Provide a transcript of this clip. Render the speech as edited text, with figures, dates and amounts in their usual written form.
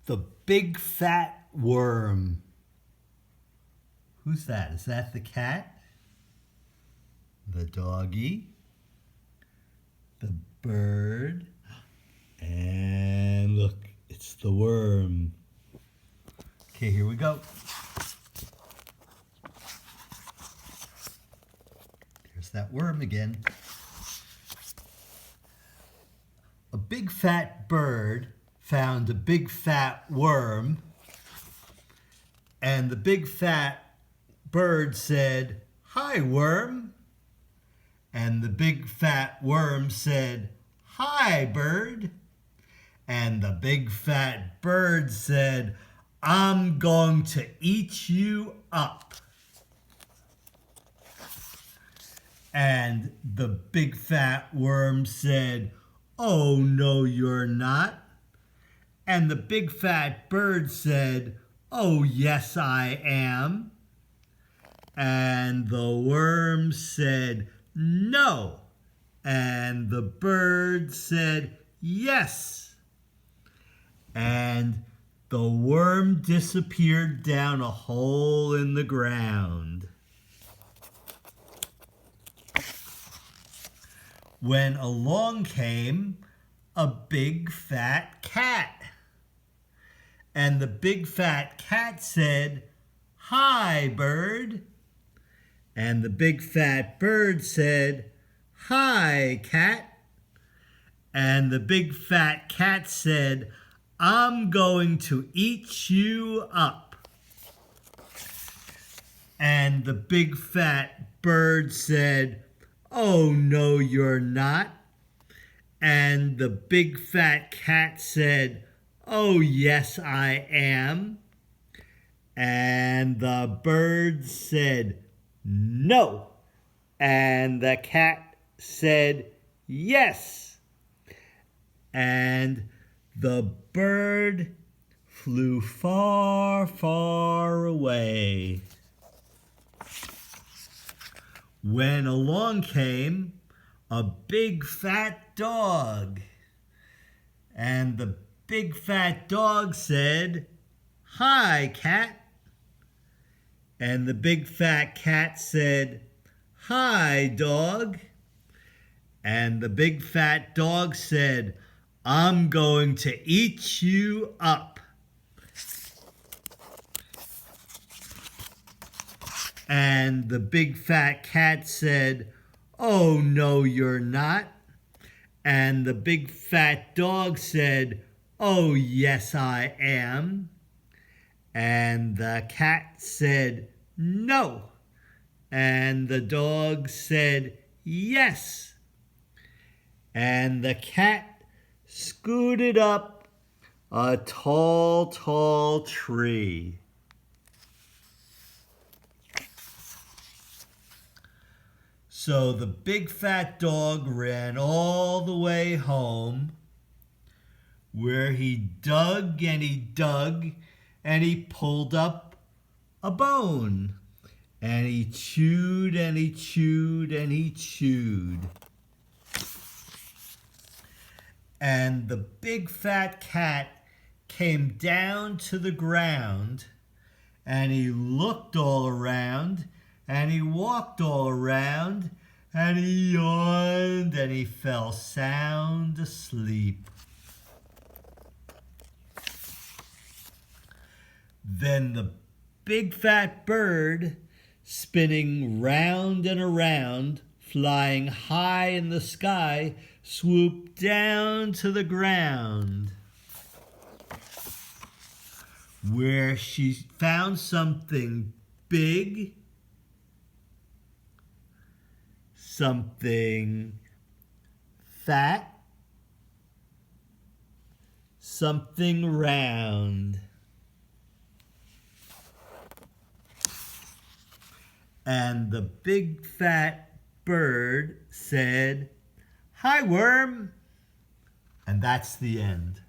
The big fat worm. Who's that? Is that the cat? The doggy? The bird? And look, it's the worm. Okay, here we go. There's that worm again. A big fat bird found a big fat worm, and the big fat bird said, "Hi, worm." And the big fat worm said, "Hi, bird." And the big fat bird said, "I'm going to eat you up." And the big fat worm said, "Oh, no, you're not." And the big fat bird said, "Oh, yes, I am." And the worm said, "No." And the bird said, "Yes." And the worm disappeared down a hole in the ground. When along came a big fat cat. And the big fat cat said, "Hi, bird." And the big fat bird said, "Hi, cat." And the big fat cat said, "I'm going to eat you up." And the big fat bird said, "Oh, no, you're not." And the big fat cat said, "Oh, yes, I am." And the bird said, "No." And the cat said, "Yes." And the bird flew far, far away. When along came a big fat dog. And the big fat dog said, "Hi, cat." And the big fat cat said, "Hi, dog." And the big fat dog said, "I'm going to eat you up." And the big fat cat said, "Oh, no, you're not." And the big fat dog said, "Oh, yes, I am." And the cat said, "No." And the dog said, "Yes." And the cat scooted up a tall, tall tree. So the big fat dog ran all the way home, where he dug and he dug and he pulled up a bone. And he chewed and he chewed and he chewed. And the big fat cat came down to the ground, and he looked all around, and he walked all around, and he yawned, and he fell sound asleep. Then the big fat bird, spinning round and around, flying high in the sky, swooped down to the ground, where she found something big, something fat, something round. And the big fat bird said, "Hi, worm." And that's the end.